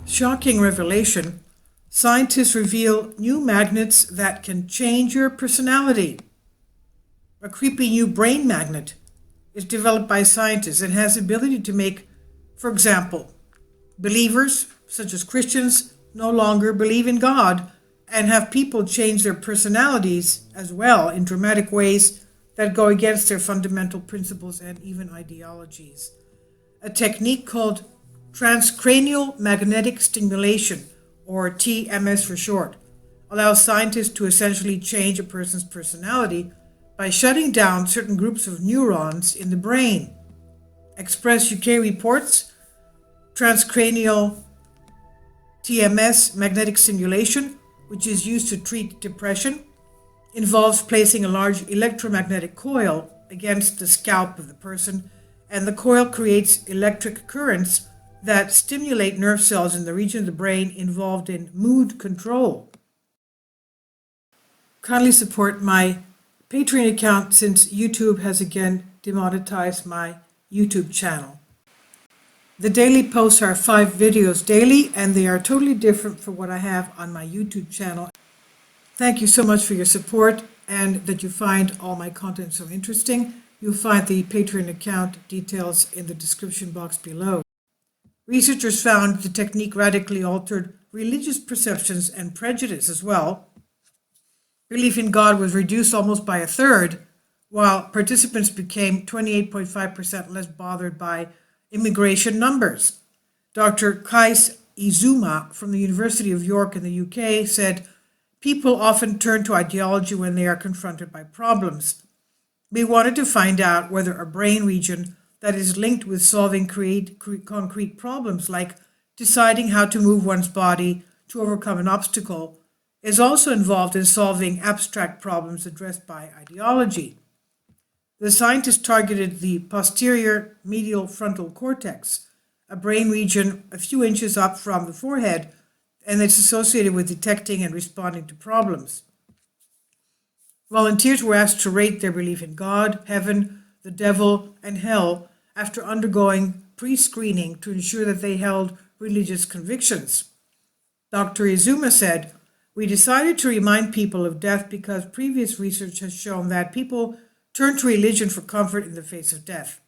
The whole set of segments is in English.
Shocking revelation. Scientists reveal new magnets that can change your personality. A creepy new brain magnet is developed by scientists and has the ability to make, for example, believers, such as Christians, no longer believe in God and have people change their personalities as well in dramatic ways that go against their fundamental principles and even ideologies. A technique called transcranial magnetic stimulation, or TMS for short, allows scientists to essentially change a person's personality by shutting down certain groups of neurons in the brain. Express UK reports transcranial TMS magnetic stimulation, which is used to treat depression, involves placing a large electromagnetic coil against the scalp of the person, and the coil creates electric currents that stimulate nerve cells in the region of the brain involved in mood control. Kindly support my Patreon account since YouTube has again demonetized my YouTube channel. The daily posts are 5 videos daily, and they are totally different from what I have on my YouTube channel. Thank you so much for your support and that you find all my content so interesting. You'll find the Patreon account details in the description box below. Researchers found the technique radically altered religious perceptions and prejudice as well. Belief in God was reduced almost by a third, while participants became 28.5% less bothered by immigration numbers. Dr. Kais Izuma from the University of York in the UK said, "People often turn to ideology when they are confronted by problems. We wanted to find out whether a brain region that is linked with solving concrete problems, like deciding how to move one's body to overcome an obstacle, is also involved in solving abstract problems addressed by ideology." The scientists targeted the posterior medial frontal cortex, a brain region a few inches up from the forehead, and it's associated with detecting and responding to problems. Volunteers were asked to rate their belief in God, heaven, the devil, and hell after undergoing pre-screening to ensure that they held religious convictions. Dr. Izuma said, "We decided to remind people of death because previous research has shown that people turn to religion for comfort in the face of death."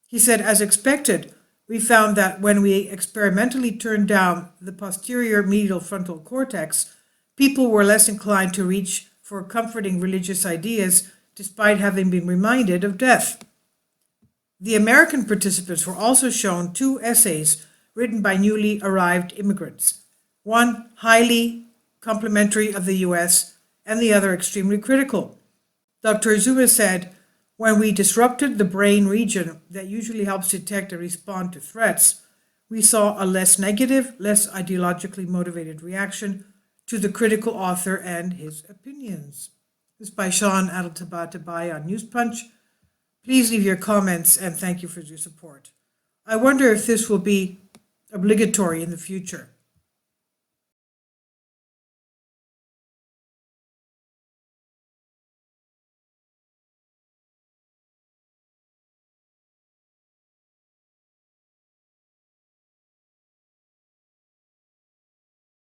He said, "As expected, we found that when we experimentally turned down the posterior medial frontal cortex, people were less inclined to reach for comforting religious ideas despite having been reminded of death." The American participants were also shown 2 essays written by newly arrived immigrants, one highly complimentary of the US and the other extremely critical. Dr. Izuma said, "When we disrupted the brain region that usually helps detect and respond to threats, we saw a less negative, less ideologically motivated reaction to the critical author and his opinions." This is by Sean Adel-Tabatabai on News Punch. Please leave your comments and thank you for your support. I wonder if this will be obligatory in the future.